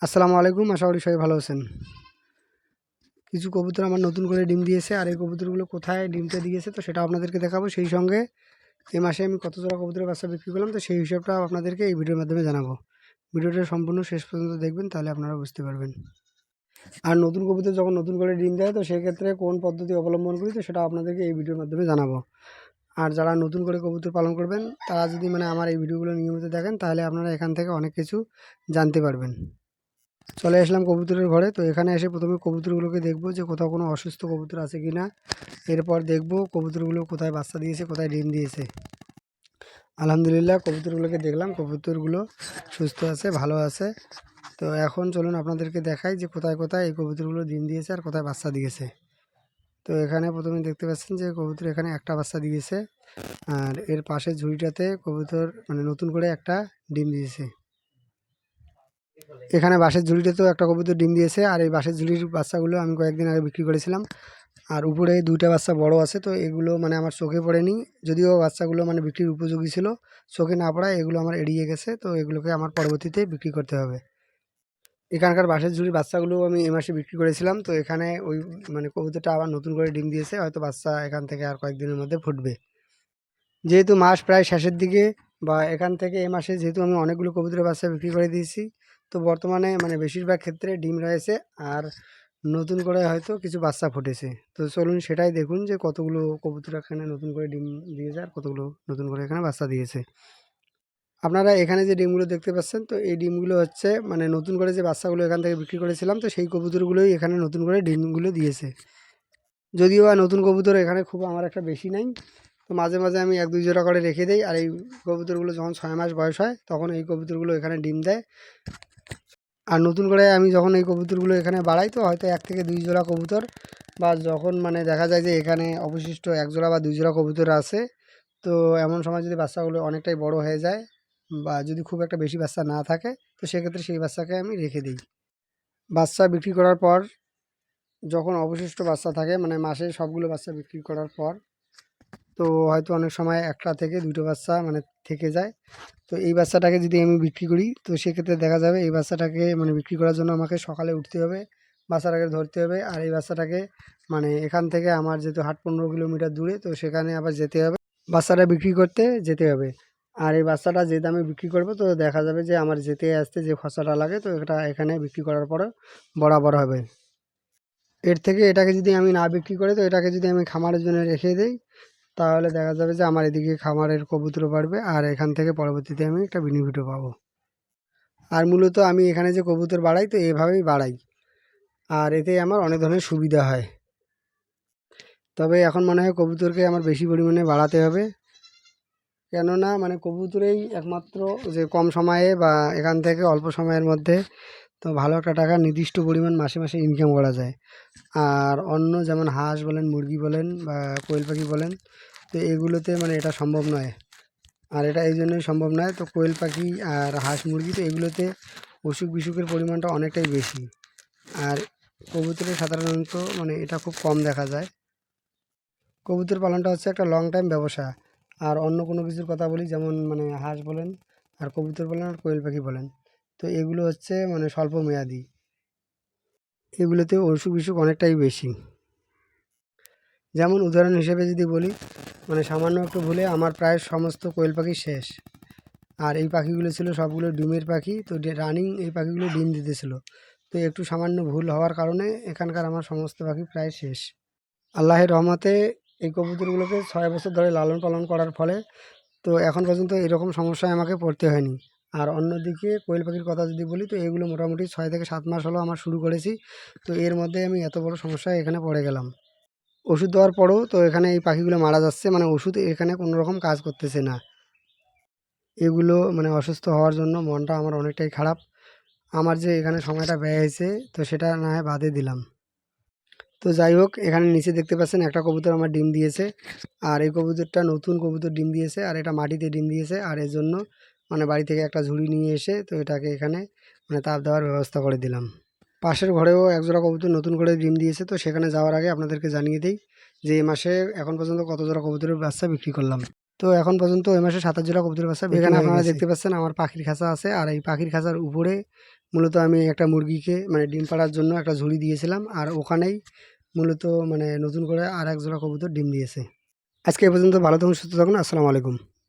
আসসালামু আলাইকুম। আশা করি সবাই ভালো আছেন। কিছু কবুতর আমার নতুন করে ডিম দিয়েছে, আর এই কবুতরগুলো কোথায় ডিমটা দিয়েছে তো সেটা আপনাদেরকে দেখাবো। সেই সঙ্গে এই মাসে আমি কত জোড়া কবুতরের বাচ্চা বিক্রি করলাম তো সেই হিসাবটাও আপনাদেরকে এই ভিডিওর মাধ্যমে জানাবো। ভিডিওটা সম্পূর্ণ শেষ পর্যন্ত দেখবেন, তাহলে আপনারা বুঝতে পারবেন। আর নতুন কবুতর যখন নতুন করে ডিম দেয় তো সেক্ষেত্রে কোন পদ্ধতি অবলম্বন করি তো সেটা আপনাদেরকে এই ভিডিওর মাধ্যমে জানাবো। আর যারা নতুন করে কবুতর পালন করবেন তারা যদি আমার এই ভিডিওগুলো নিয়মিত দেখেন, তাহলে আপনারা এখান থেকে অনেক কিছু জানতে পারবেন। চলে আসলাম কবুতরের ঘরে। তো এখানে এসে প্রথমে কবুতরগুলোকে দেখব যে কোথাও কোনো অসুস্থ কবুতর আছে কি না। এরপর দেখব কবুতরগুলো কোথায় বাচ্চা দিয়েছে, কোথায় ডিম দিয়েছে। আলহামদুলিল্লাহ কবুতরগুলোকে দেখলাম, কবুতরগুলো সুস্থ আছে, ভালো আছে। তো এখন চলুন আপনাদেরকে দেখাই যে কোথায় কোথায় এই কবুতরগুলো ডিম দিয়েছে আর কোথায় বাচ্চা দিয়েছে। তো এখানে প্রথমে দেখতে পাচ্ছেন যে কবুতর এখানে একটা বাচ্চা দিয়েছে, আর এর পাশের ঝুড়িটাতে কবুতর নতুন করে একটা ডিম দিয়েছে। এখানে বাঁশের ঝুড়িটাতেও একটা কবুতর ডিম দিয়েছে, আর এই বাঁশের ঝুড়ির বাচ্চাগুলো আমি কয়েকদিন আগে বিক্রি করেছিলাম। আর উপরে দুইটা বাচ্চা বড় আছে, তো এগুলো আমার চোখে পড়েনি, যদিও বাচ্চাগুলো বিক্রির উপযোগী ছিল। চোখে না পড়ায় এগুলো আমার এড়িয়ে গেছে, তো এগুলোকে আমার পরবর্তীতে বিক্রি করতে হবে। এখানকার বাঁশের ঝুড়ির বাচ্চাগুলো আমি এই মাসে বিক্রি করেছিলাম। তো এখানে ওই কবুতরটা আবার নতুন করে ডিম দিয়েছে, হয়তো বাচ্চা এখান থেকে আর কয়েকদিনের মধ্যে ফুটবে। যেহেতু মাস প্রায় শেষের দিকে, বা এখান থেকে এ মাসে যেহেতু আমি অনেকগুলো কবুতরের বাচ্চা বিক্রি করে দিয়েছি, তো বর্তমানে বেশিরভাগ ক্ষেত্রে ডিম রয়েছে, আর নতুন করে হয়তো কিছু বাচ্চা ফুটেছে। তো চলুন সেটাই দেখুন যে কতগুলো কবুতর এখানে নতুন করে ডিম দিয়েছে আর কতগুলো নতুন করে এখানে বাচ্চা দিয়েছে। আপনারা এখানে যে ডিমগুলো দেখতে পাচ্ছেন, তো এই ডিমগুলো হচ্ছে নতুন করে যে বাচ্চাগুলো এখান থেকে বিক্রি করেছিলাম, তো সেই কবুতরগুলোই এখানে নতুন করে ডিমগুলো দিয়েছে। যদিও বা নতুন কবুতর এখানে খুব আমার একটা বেশি নাই, তো মাঝে মাঝে আমি 1-2 জোড়া করে রেখে দেই। আর এই কবুতরগুলো যখন 6 মাস বয়স হয় তখন এই কবুতরগুলো এখানে ডিম দেয়। আর নতুন করে আমি যখন এই কবুতরগুলো এখানে বাড়াই, তো হয়তো 1-2 জোড়া কবুতর, বা যখন দেখা যায় যে এখানে অবশিষ্ট 1 জোড়া বা 2 জোড়া কবুতর আছে, তো এমন সময় যদি বাচ্চাগুলো অনেকটাই বড় হয়ে যায়, বা যদি খুব একটা বেশি বাচ্চা না থাকে, তো সেক্ষেত্রে সেই বাচ্চাকে আমি রেখে দিই। বাচ্চা বিক্রি করার পর যখন অবশিষ্ট বাচ্চা থাকে, মাসে সবগুলো বাচ্চা বিক্রি করার পর, তো হয়তো অনেক সময় 1টা থেকে 2টো বাচ্চা থেকে যায়। তো এই বাচ্চাটাকে যদি আমি বিক্রি করি, তো সেক্ষেত্রে দেখা যাবে এই বাচ্চাটাকে বিক্রি করার জন্য আমাকে সকালে উঠতে হবে, বাচ্চাটাকে ধরতে হবে। আর এই বাচ্চাটাকে এখান থেকে আমার যেহেতু হাট 15 কিলোমিটার দূরে, তো সেখানে আবার যেতে হবে, বাচ্চাটা বিক্রি করতে যেতে হবে। আর এই বাচ্চাটা যে দামে বিক্রি করব, তো দেখা যাবে যে আমার যেতে আসতে যে খরচাটা লাগে, তো এটা এখানে বিক্রি করার পরে বরাবর হবে। এর থেকে এটাকে যদি আমি না বিক্রি করি, তো এটাকে যদি আমি খামারের জন্য রেখে দিই, তাহলে দেখা যাবে যে আমার এদিকে খামারের কবুতর বাড়বে, আর এখান থেকে পরবর্তীতে আমি একটা বেনিফিটও পাবো। আর মূলত আমি এখানে যে কবুতর বাড়াই, তো এভাবেই বাড়াই, আর এতে আমার অনেক ধরনের সুবিধা হয়। তবে এখন মনে হয় কবুতরকে আমার বেশি পরিমাণে বাড়াতে হবে, কেননা কবুতরেই একমাত্র যে কম সময়ে বা এখান থেকে অল্প সময়ের মধ্যে তো ভালো একটা টাকা নির্দিষ্ট পরিমাণ মাসে মাসে ইনকাম করা যায়। আর অন্য যেমন হাঁস বলেন, মুরগি বলেন, বা কোয়েল পাখি বলেন, তো এগুলোতে এটা সম্ভব নয়। আর এটা এই জন্যই সম্ভব নয়, তো কোয়েল পাখি আর হাঁস মুরগি, তো এগুলোতে অসুখ বিসুখের পরিমাণটা অনেকটাই বেশি। আর কবুতরে সাধারণত এটা খুব কম দেখা যায়। কবুতর পালনটা হচ্ছে একটা লং টাইম ব্যবসা। আর অন্য কোনো কিছুর কথা বলি, যেমন হাঁস বলেন, আর কবুতর বলেন, আর কোয়েল পাখি বলেন, তো এগুলো হচ্ছে স্বল্প মেয়াদি, এগুলোতে অসুখ বিসুখ অনেকটাই বেশি। যেমন উদাহরণ হিসেবে যদি বলি, সামান্য একটু ভুলে আমার প্রায় সমস্ত কোয়েল পাখি শেষ। আর এই পাখিগুলো ছিল সবগুলো ডিমের পাখি, তো রানিং এই পাখিগুলো ডিম দিতেছিল। তো একটু সামান্য ভুল হওয়ার কারণে এখানকার আমার সমস্ত পাখি প্রায় শেষ। আল্লাহের রহমতে এই কবুতরগুলোকে 6 বছর ধরে লালন পালন করার ফলে তো এখন পর্যন্ত এরকম সমস্যায় আমাকে পড়তে হয়নি। আর অন্যদিকে কোয়েল পাখির কথা যদি বলি, তো এগুলো মোটামুটি 6 থেকে 7 মাস হলো আমার শুরু করেছি, তো এর মধ্যে আমি এত বড় সমস্যায় এখানে পড়ে গেলাম। ওষুধ দেওয়ার পরেও তো এখানে এই পাখিগুলো মারা যাচ্ছে, ওষুধ এখানে কোনো রকম কাজ করতেছে না। এগুলো অসুস্থ হওয়ার জন্য মনটা আমার অনেকটাই খারাপ। আমার যে এখানে সময়টা ব্যয় হয়েছে, তো সেটা না হয় বাদে দিলাম। তো যাই হোক, এখানে নিচে দেখতে পাচ্ছেন একটা কবুতর আমার ডিম দিয়েছে, আর এই কবুতরটা নতুন কবুতর ডিম দিয়েছে, আর এটা মাটিতে ডিম দিয়েছে। আর এর জন্য বাড়ি থেকে একটা ঝুড়ি নিয়ে এসে তো এটাকে এখানে তাপ দেওয়ার ব্যবস্থা করে দিলাম। পাশের ঘরেও একজোড়া কবুতর নতুন করে ডিম দিয়েছে, তো সেখানে যাওয়ার আগে আপনাদেরকে জানিয়ে দিই যে এই মাসে এখন পর্যন্ত কত জোড়া কবুতরের বাচ্চা বিক্রি করলাম। তো এখন পর্যন্ত এই মাসে 27 জোড়া কবুতরের বাচ্চা এখানে আপনারা দেখতে পাচ্ছেন আমার পাখির খাঁচা আছে, আর এই পাখির খাঁচার উপরে মূলত আমি একটা মুরগিকে মানে ডিম পাড়ার জন্য একটা ঝুড়ি দিয়েছিলাম, আর ওখানেই মূলত মানে নতুন করে আর এক জোড়া কবুতর ডিম দিয়েছে। আজকে এ পর্যন্ত, ভালো থাকুন, সুস্থ থাকুন, আসসালামু আলাইকুম।